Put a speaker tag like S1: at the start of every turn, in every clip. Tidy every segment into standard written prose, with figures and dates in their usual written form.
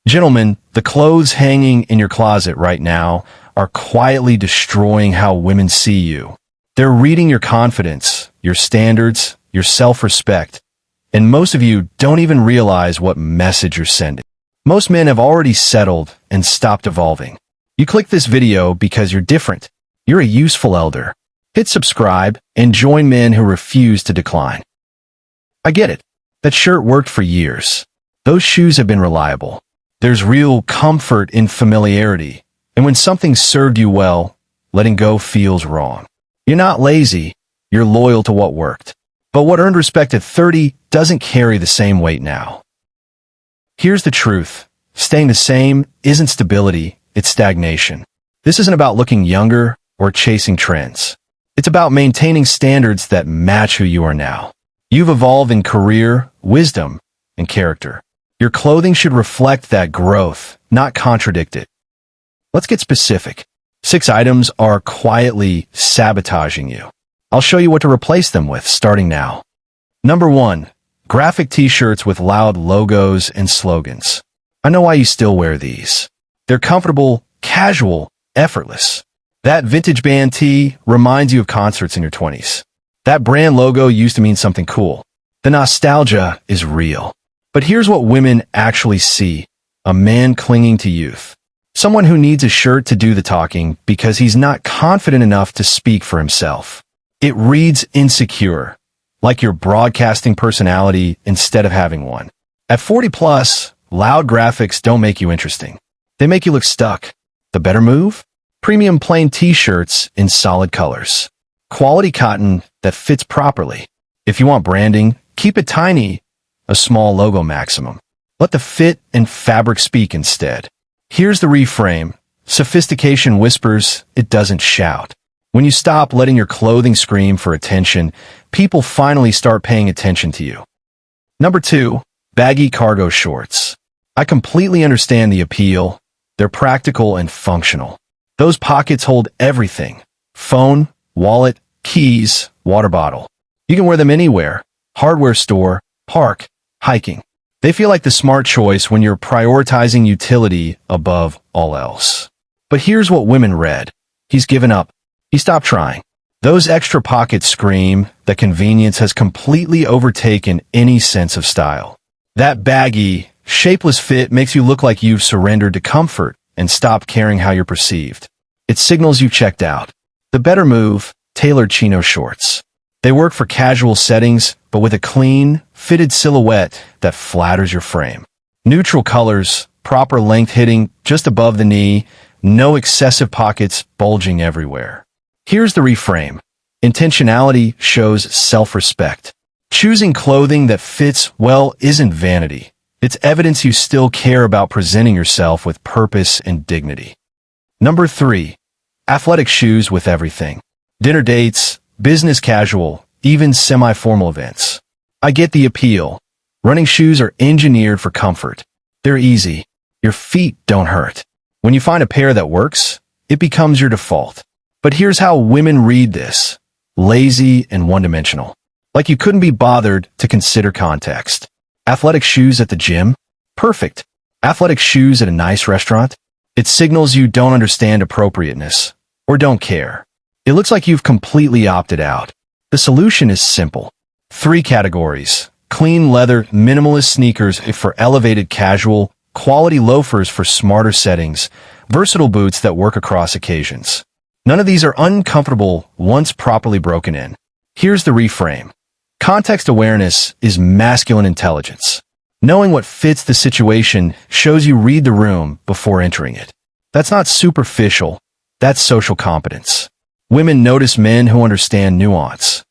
S1: Gentlemen, the clothes hanging in your closet right now are quietly destroying how women see you. They're reading your confidence, your standards, your self-respect, and most of you don't even realize what message you're sending. Most men have already settled and stopped evolving. You click this video because you're different. You're a useful elder. Hit subscribe and join men who refuse to decline. I get it. That shirt worked for years. Those shoes have been reliable. There's real comfort in familiarity. And when something served you well, letting go feels wrong. You're not lazy. You're loyal to what worked. But what earned respect at 30 doesn't carry the same weight now. Here's the truth. Staying the same isn't stability, it's stagnation. This isn't about looking younger or chasing trends. It's about maintaining standards that match who you are now. You've evolved in career, wisdom, and character. Your clothing should reflect that growth, not contradict it. Let's get specific. 6 items are quietly sabotaging you. I'll show you what to replace them with starting now. Number 1. Graphic t-shirts with loud logos and slogans. I know why you still wear these. They're comfortable, casual, effortless. That vintage band tee reminds you of concerts in your 20s. That brand logo used to mean something cool. The nostalgia is real. But here's what women actually see. A man clinging to youth. Someone who needs a shirt to do the talking because he's not confident enough to speak for himself. It reads insecure, like you're broadcasting personality instead of having one. At 40 plus, loud graphics don't make you interesting. They make you look stuck. The better move? Premium plain t-shirts in solid colors. Quality cotton that fits properly. If you want branding, keep it tiny, a small logo maximum. Let the fit and fabric speak instead. Here's the reframe. Sophistication whispers, it doesn't shout. When you stop letting your clothing scream for attention, people finally start paying attention to you. Number 2, baggy cargo shorts. I completely understand the appeal. They're practical and functional. Those pockets hold everything. Phone, wallet, keys, water bottle. You can wear them anywhere. Hardware store, park, hiking. They feel like the smart choice when you're prioritizing utility above all else. But here's what women read. He's given up. He stopped trying. Those extra pockets scream that convenience has completely overtaken any sense of style. That baggy, shapeless fit makes you look like you've surrendered to comfort and stopped caring how you're perceived. It signals you checked out. The better move, tailored chino shorts. They work for casual settings, but with a clean, fitted silhouette that flatters your frame. Neutral colors, proper length hitting just above the knee, no excessive pockets bulging everywhere. Here's the reframe. Intentionality shows self-respect. Choosing clothing that fits well isn't vanity. It's evidence you still care about presenting yourself with purpose and dignity. Number 3. Athletic shoes with everything. Dinner dates, business casual, even semi-formal events. I get the appeal. Running shoes are engineered for comfort. They're easy. Your feet don't hurt. When you find a pair that works, it becomes your default. But here's how women read this. Lazy and one-dimensional. Like you couldn't be bothered to consider context. Athletic shoes at the gym? Perfect. Athletic shoes at a nice restaurant? It signals you don't understand appropriateness or don't care. It looks like you've completely opted out. The solution is simple. 3 categories. Clean leather, minimalist sneakers for elevated casual, quality loafers for smarter settings, versatile boots that work across occasions. None of these are uncomfortable once properly broken in. Here's the reframe. Context awareness is masculine intelligence. Knowing what fits the situation shows you read the room before entering it. That's not superficial. That's social competence. Women notice men who understand nuance.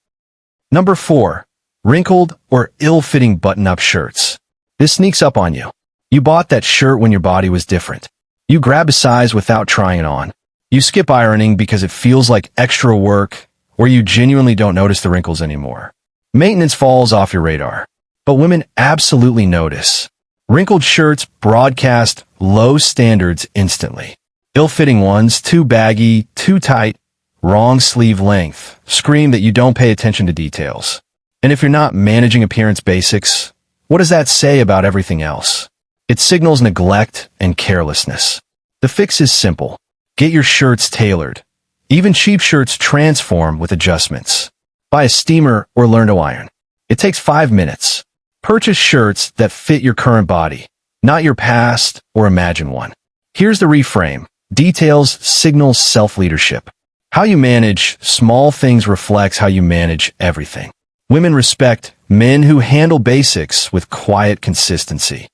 S1: Number 4. Wrinkled or ill-fitting button-up shirts. This sneaks up on you. You bought that shirt when your body was different. You grab a size without trying it on. You skip ironing because it feels like extra work, or you genuinely don't notice the wrinkles anymore. Maintenance falls off your radar. But women absolutely notice. Wrinkled shirts broadcast low standards instantly. Ill-fitting ones, too baggy, too tight, wrong sleeve length, scream that you don't pay attention to details. And if you're not managing appearance basics, what does that say about everything else? It signals neglect and carelessness. The fix is simple. Get your shirts tailored. Even cheap shirts transform with adjustments. Buy a steamer or learn to iron. It takes 5 minutes. Purchase shirts that fit your current body, not your past or imagined one. Here's the reframe. Details signals self-leadership. How you manage small things reflects how you manage everything. Women respect men who handle basics with quiet consistency.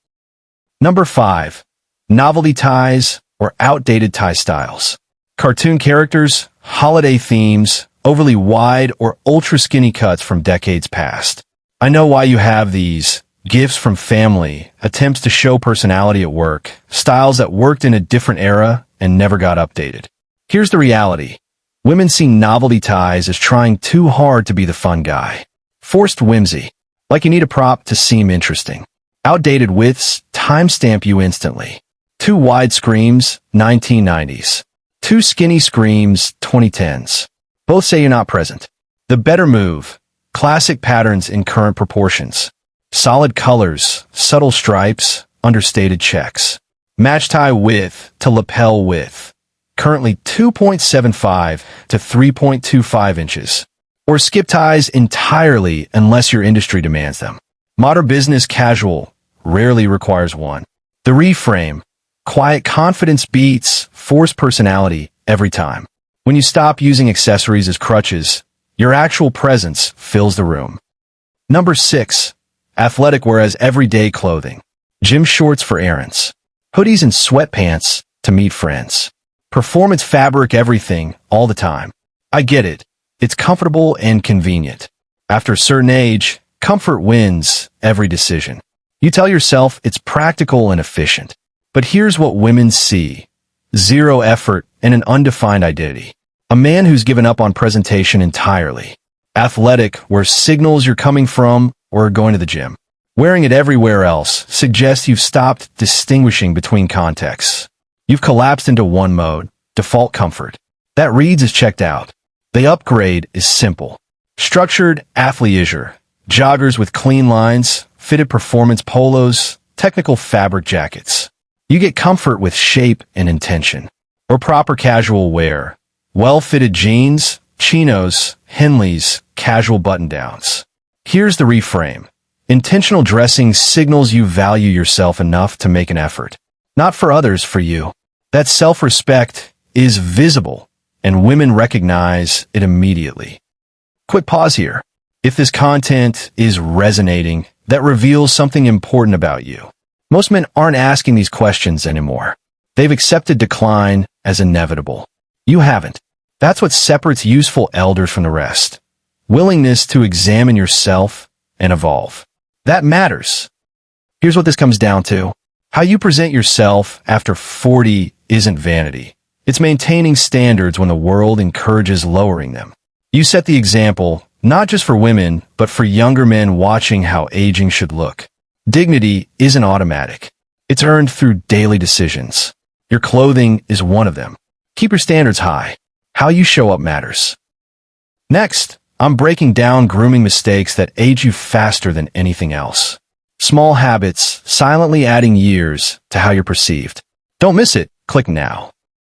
S1: Number 5. Novelty ties or outdated tie styles. Cartoon characters, holiday themes, overly wide or ultra-skinny cuts from decades past. I know why you have these. Gifts from family, attempts to show personality at work, styles that worked in a different era and never got updated. Here's the reality. Women see novelty ties as trying too hard to be the fun guy. Forced whimsy, like you need a prop to seem interesting. Outdated widths timestamp you instantly. Too wide screams, 1990s. Too skinny screams, 2010s. Both say you're not present. The better move, classic patterns in current proportions. Solid colors, subtle stripes, understated checks. Match tie width to lapel width. Currently 2.75 to 3.25 inches. Or skip ties entirely unless your industry demands them. Modern business casual rarely requires one. The reframe, quiet confidence beats forced personality every time. When you stop using accessories as crutches, your actual presence fills the room. Number 6. Athletic wear as everyday clothing. Gym shorts for errands. Hoodies and sweatpants to meet friends. Performance fabric everything, all the time. I get it. It's comfortable and convenient. After a certain age, comfort wins every decision. You tell yourself it's practical and efficient. But here's what women see. Zero effort and an undefined identity. A man who's given up on presentation entirely. Athletic, where signals you're coming from or going to the gym. Wearing it everywhere else suggests you've stopped distinguishing between contexts. You've collapsed into one mode, default comfort. That reads as checked out. The upgrade is simple. Structured athleisure. Joggers with clean lines, fitted performance polos, technical fabric jackets. You get comfort with shape and intention. Or proper casual wear. Well-fitted jeans, chinos, Henleys, casual button-downs. Here's the reframe. Intentional dressing signals you value yourself enough to make an effort. Not for others, for you. That self-respect is visible, and women recognize it immediately. Quick pause here. If this content is resonating, that reveals something important about you. Most men aren't asking these questions anymore. They've accepted decline as inevitable. You haven't. That's what separates useful elders from the rest. Willingness to examine yourself and evolve. That matters. Here's what this comes down to. How you present yourself after 40 isn't vanity. It's maintaining standards when the world encourages lowering them. You set the example, not just for women, but for younger men watching how aging should look. Dignity isn't automatic. It's earned through daily decisions. Your clothing is one of them. Keep your standards high. How you show up matters. Next, I'm breaking down grooming mistakes that age you faster than anything else. Small habits silently adding years to how you're perceived. Don't miss it. Click now.